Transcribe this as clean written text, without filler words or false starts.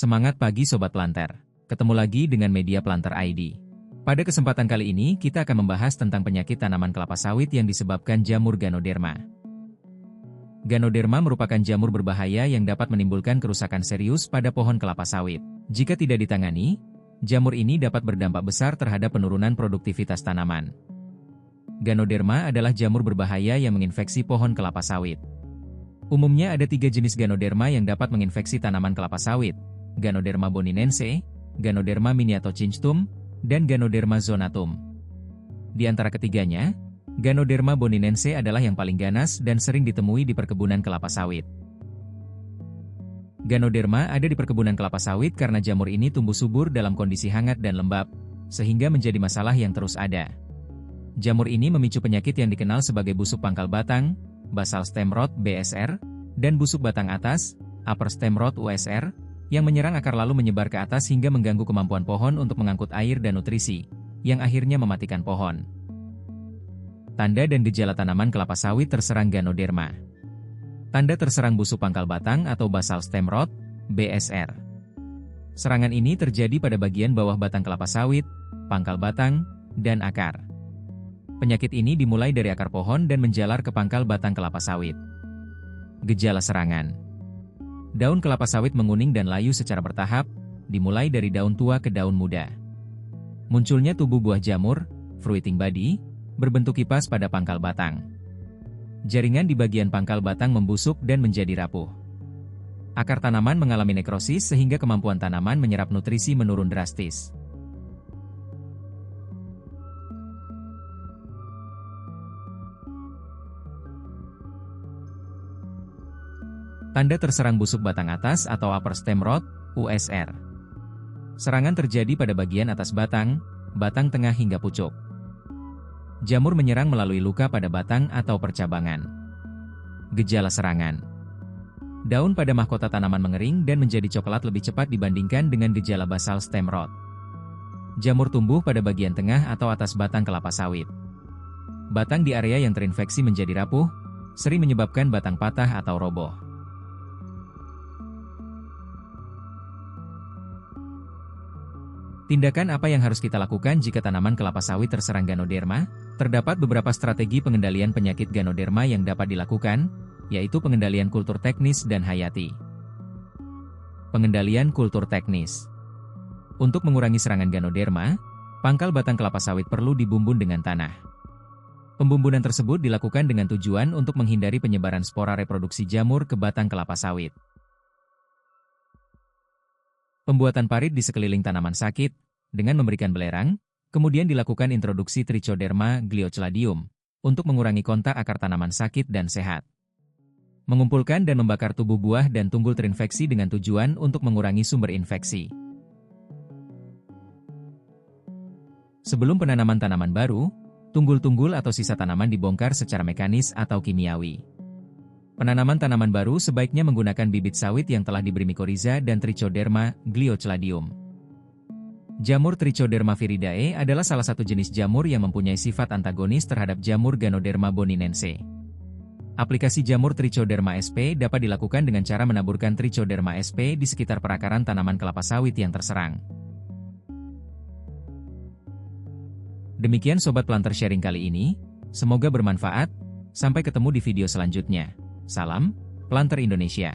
Semangat pagi Sobat Planter, ketemu lagi dengan Media Planter ID. Pada kesempatan kali ini kita akan membahas tentang penyakit tanaman kelapa sawit yang disebabkan jamur Ganoderma. Ganoderma merupakan jamur berbahaya yang dapat menimbulkan kerusakan serius pada pohon kelapa sawit. Jika tidak ditangani, jamur ini dapat berdampak besar terhadap penurunan produktivitas tanaman. Ganoderma adalah jamur berbahaya yang menginfeksi pohon kelapa sawit. Umumnya ada 3 jenis Ganoderma yang dapat menginfeksi tanaman kelapa sawit: Ganoderma boninense, Ganoderma miniatocinchtum, dan Ganoderma zonatum. Di antara ketiganya, Ganoderma boninense adalah yang paling ganas dan sering ditemui di perkebunan kelapa sawit. Ganoderma ada di perkebunan kelapa sawit karena jamur ini tumbuh subur dalam kondisi hangat dan lembab, sehingga menjadi masalah yang terus ada. Jamur ini memicu penyakit yang dikenal sebagai busuk pangkal batang, basal stem rot (BSR), dan busuk batang atas, upper stem rot (USR), yang menyerang akar lalu menyebar ke atas hingga mengganggu kemampuan pohon untuk mengangkut air dan nutrisi, yang akhirnya mematikan pohon. Tanda dan gejala tanaman kelapa sawit terserang Ganoderma. Tanda terserang busuk pangkal batang atau basal stem rot (BSR). Serangan ini terjadi pada bagian bawah batang kelapa sawit, pangkal batang, dan akar. Penyakit ini dimulai dari akar pohon dan menjalar ke pangkal batang kelapa sawit. Gejala serangan: daun kelapa sawit menguning dan layu secara bertahap, dimulai dari daun tua ke daun muda. Munculnya tubuh buah jamur, fruiting body, berbentuk kipas pada pangkal batang. Jaringan di bagian pangkal batang membusuk dan menjadi rapuh. Akar tanaman mengalami nekrosis sehingga kemampuan tanaman menyerap nutrisi menurun drastis. Tanda terserang busuk batang atas atau upper stem rot (USR). Serangan terjadi pada bagian atas batang, batang tengah hingga pucuk. Jamur menyerang melalui luka pada batang atau percabangan. Gejala serangan: daun pada mahkota tanaman mengering dan menjadi coklat lebih cepat dibandingkan dengan gejala basal stem rot. Jamur tumbuh pada bagian tengah atau atas batang kelapa sawit. Batang di area yang terinfeksi menjadi rapuh, sering menyebabkan batang patah atau roboh. Tindakan apa yang harus kita lakukan jika tanaman kelapa sawit terserang Ganoderma? Terdapat beberapa strategi pengendalian penyakit Ganoderma yang dapat dilakukan, yaitu pengendalian kultur teknis dan hayati. Pengendalian kultur teknis. Untuk mengurangi serangan Ganoderma, pangkal batang kelapa sawit perlu dibumbun dengan tanah. Pembumbunan tersebut dilakukan dengan tujuan untuk menghindari penyebaran spora reproduksi jamur ke batang kelapa sawit. Pembuatan parit di sekeliling tanaman sakit, dengan memberikan belerang, kemudian dilakukan introduksi Trichoderma glioceladium, untuk mengurangi kontak akar tanaman sakit dan sehat. Mengumpulkan dan membakar tubuh buah dan tunggul terinfeksi dengan tujuan untuk mengurangi sumber infeksi. Sebelum penanaman tanaman baru, tunggul-tunggul atau sisa tanaman dibongkar secara mekanis atau kimiawi. Penanaman tanaman baru sebaiknya menggunakan bibit sawit yang telah diberi mycorrhiza dan Trichoderma glioceladium. Jamur Trichoderma viridae adalah salah satu jenis jamur yang mempunyai sifat antagonis terhadap jamur Ganoderma boninense. Aplikasi jamur Trichoderma sp dapat dilakukan dengan cara menaburkan Trichoderma sp di sekitar perakaran tanaman kelapa sawit yang terserang. Demikian Sobat Planter sharing kali ini, semoga bermanfaat. Sampai ketemu di video selanjutnya. Salam, Planter Indonesia.